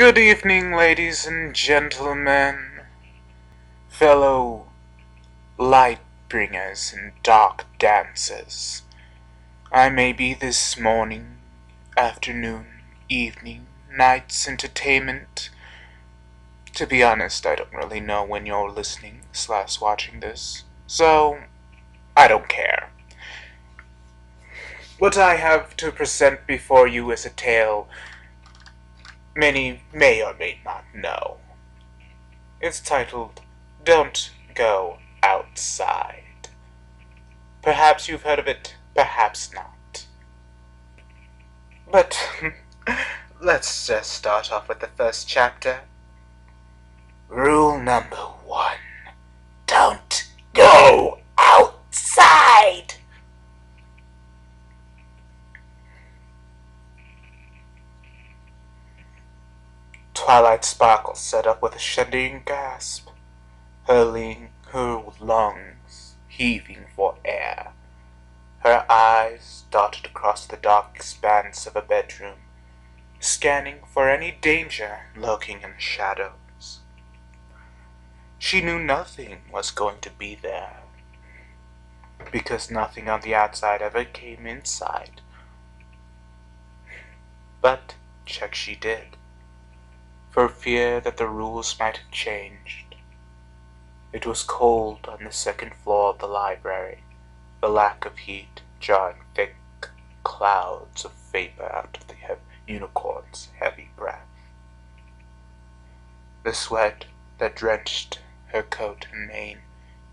Good evening, ladies and gentlemen, fellow light bringers and dark dancers. I may be this morning, afternoon, evening, night's entertainment. To be honest, I don't really know when you're listening / watching this, so I don't care. What I have to present before you is a tale many may or may not know. It's titled, Don't Go Outside. Perhaps you've heard of it, perhaps not. But let's just start off with the first chapter. Rule number 1. Don't go outside. Twilight Sparkle sat up with a shuddering gasp, her lungs heaving for air. Her eyes darted across the dark expanse of a bedroom, scanning for any danger lurking in the shadows. She knew nothing was going to be there, because nothing on the outside ever came inside. But check she did, for fear that the rules might have changed. It was cold on the second floor of the library, the lack of heat drawing thick clouds of vapor out of the unicorn's heavy breath. The sweat that drenched her coat and mane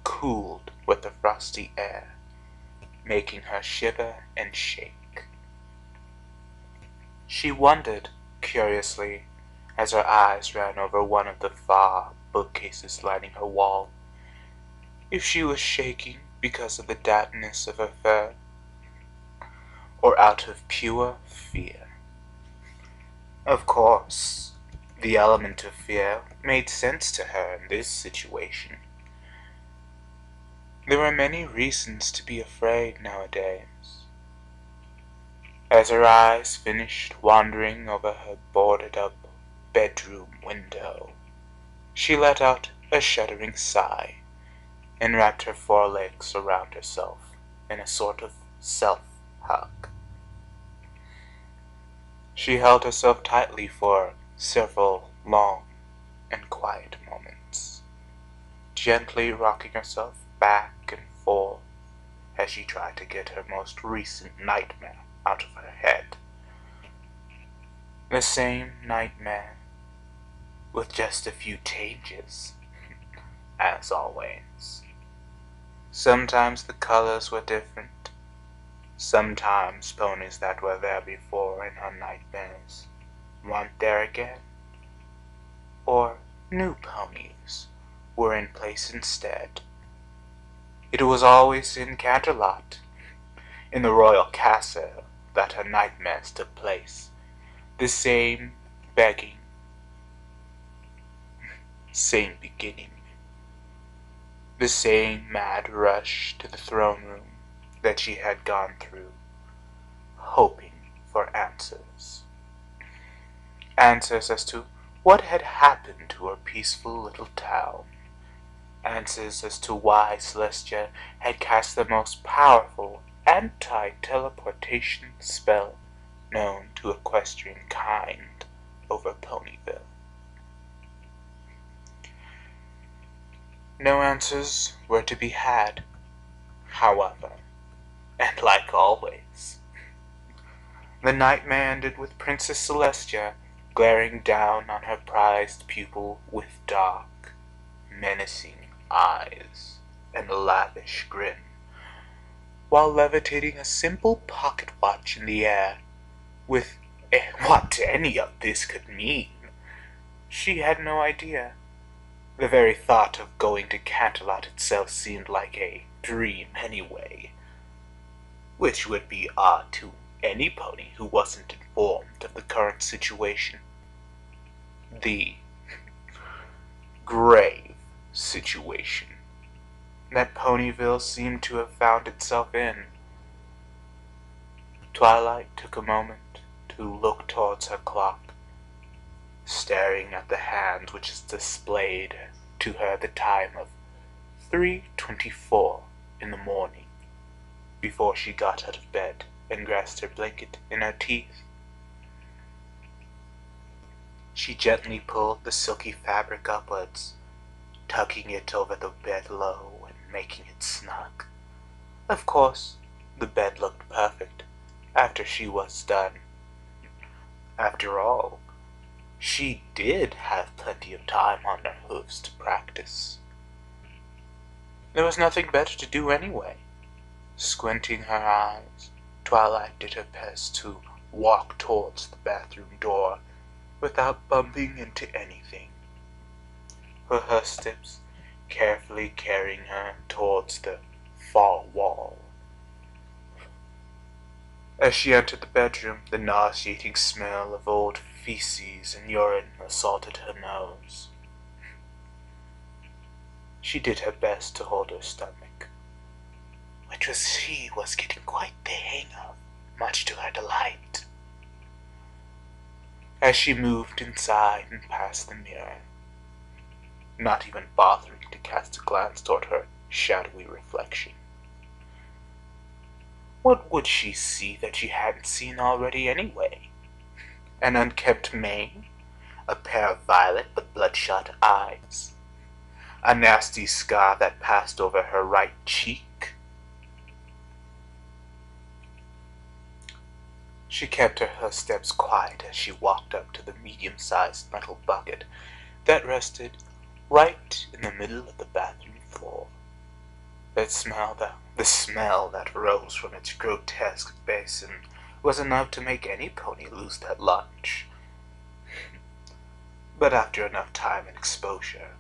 cooled with the frosty air, making her shiver and shake. She wondered, curiously, as her eyes ran over one of the far bookcases lining her wall, if she was shaking because of the dampness of her fur, or out of pure fear. Of course, the element of fear made sense to her in this situation. There were many reasons to be afraid nowadays. As her eyes finished wandering over her boarded-up bedroom window, she let out a shuddering sigh and wrapped her forelegs around herself in a sort of self-hug. She held herself tightly for several long and quiet moments, gently rocking herself back and forth as she tried to get her most recent nightmare out of her head. The same nightmare, with just a few changes, as always. Sometimes the colors were different. Sometimes ponies that were there before in her nightmares weren't there again. Or new ponies were in place instead. It was always in Canterlot, in the royal castle, that her nightmares took place. The same begging, same beginning. The same mad rush to the throne room that she had gone through, hoping for answers. Answers as to what had happened to her peaceful little town. Answers as to why Celestia had cast the most powerful anti-teleportation spell known to equestrian kind over Ponyville. No answers were to be had, however, and like always, the nightmare ended with Princess Celestia glaring down on her prized pupil with dark, menacing eyes and a lavish grin, while levitating a simple pocket watch in the air with what any of this could mean. She had no idea. The very thought of going to Canterlot itself seemed like a dream anyway, which would be odd to any pony who wasn't informed of the current situation. The grave situation that Ponyville seemed to have found itself in. Twilight took a moment to look towards her clock. staring at the hand which is displayed to her the time of 3:24 in the morning, before she got out of bed and grasped her blanket in her teeth. She gently pulled the silky fabric upwards, tucking it over the bed low and making it snug. Of course, the bed looked perfect after she was done. After all, she did have plenty of time on her hooves to practice. There was nothing better to do anyway. Squinting her eyes, Twilight did her best to walk towards the bathroom door without bumping into anything, her steps carefully carrying her towards the far wall. As she entered the bedroom, the nauseating smell of old feces and urine assaulted her nose. She did her best to hold her stomach, which she was getting quite the hang of, much to her delight. As she moved inside and past the mirror, not even bothering to cast a glance toward her shadowy reflection. What would she see that she hadn't seen already anyway? An unkempt mane, a pair of violet but bloodshot eyes, a nasty scar that passed over her right cheek. She kept her steps quiet as she walked up to the medium-sized metal bucket that rested right in the middle of the bathroom floor. The smell that rose from its grotesque basin was enough to make any pony lose their lunch. But after enough time and exposure,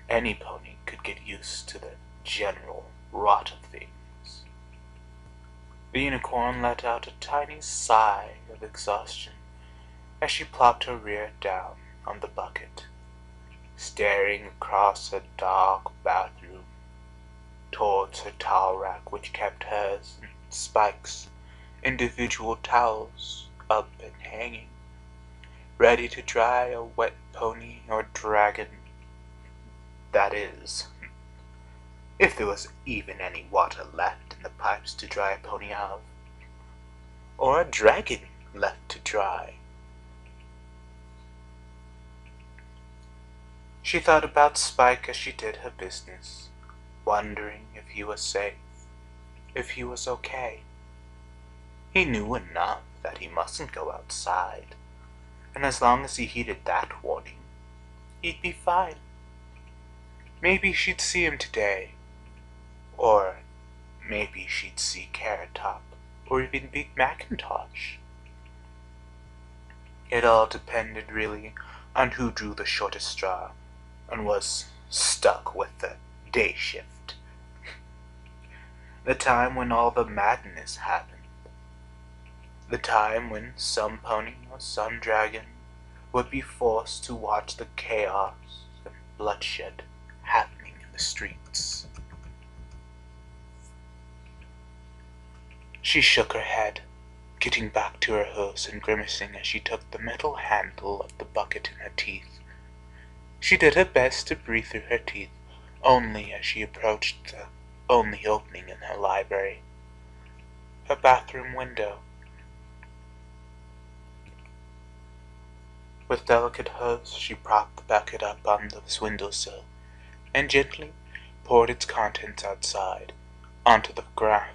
any pony could get used to the general rot of things. The unicorn let out a tiny sigh of exhaustion as she plopped her rear down on the bucket, staring across her dark bathroom towards her towel rack, which kept hers and Spike's individual towels up and hanging, ready to dry a wet pony or dragon. That is, if there was even any water left in the pipes to dry a pony out of, or a dragon left to dry. She thought about Spike as she did her business, wondering if he was safe, if he was okay. He knew enough that he mustn't go outside, and as long as he heeded that warning, he'd be fine. Maybe she'd see him today, or maybe she'd see Carrot Top, or even Big Macintosh. It all depended really on who drew the shortest straw and was stuck with the day shift. The time when all the madness happened. The time when some pony or some dragon would be forced to watch the chaos and bloodshed happening in the streets. She shook her head, getting back to her hooves and grimacing as she took the metal handle of the bucket in her teeth. She did her best to breathe through her teeth only as she approached the only opening in her library, her bathroom window. With delicate hooves, she propped the bucket up on the windowsill and gently poured its contents outside onto the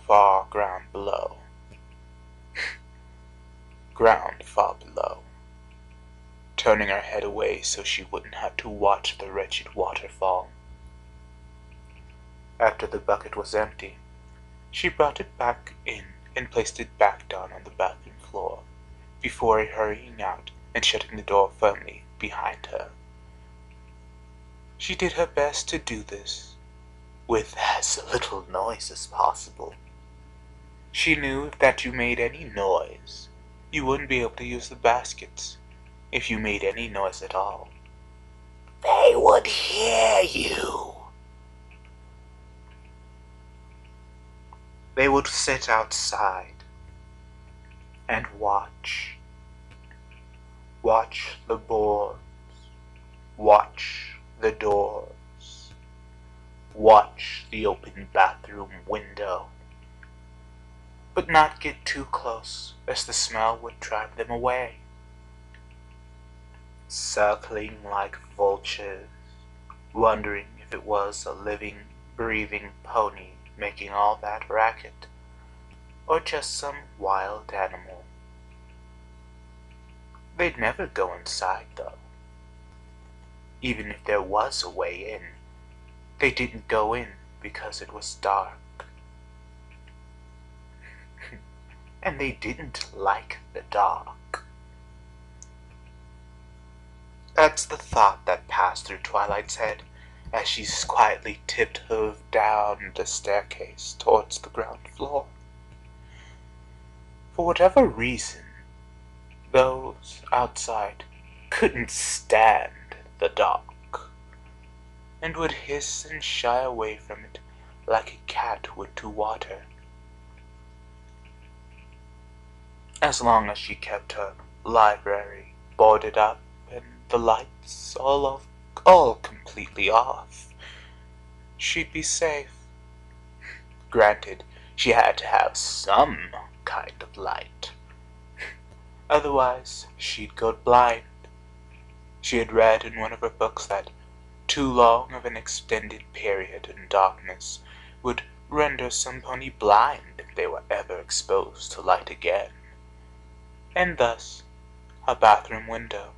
far ground below. Ground far below, turning her head away so she wouldn't have to watch the wretched waterfall. After the bucket was empty, she brought it back in and placed it back down on the bathroom floor, before hurrying out and shutting the door firmly behind her. She did her best to do this with as little noise as possible. She knew if that you made any noise, you wouldn't be able to use the baskets. If you made any noise at all, they would hear you. They would sit outside and watch Watch the boards, watch the doors, watch the open bathroom window, but not get too close, as the smell would drive them away. Circling like vultures, wondering if it was a living, breathing pony making all that racket, or just some wild animal. They'd never go inside, though. Even if there was a way in, they didn't go in because it was dark. And they didn't like the dark. That's the thought that passed through Twilight's head as she quietly tiptoed down the staircase towards the ground floor. For whatever reason, those outside couldn't stand the dark, and would hiss and shy away from it like a cat would to water. As long as she kept her library boarded up and the lights all completely off, she'd be safe. Granted, she had to have some kind of light. Otherwise, she'd go blind. She had read in one of her books that too long of an extended period in darkness would render some pony blind if they were ever exposed to light again. And thus, her bathroom window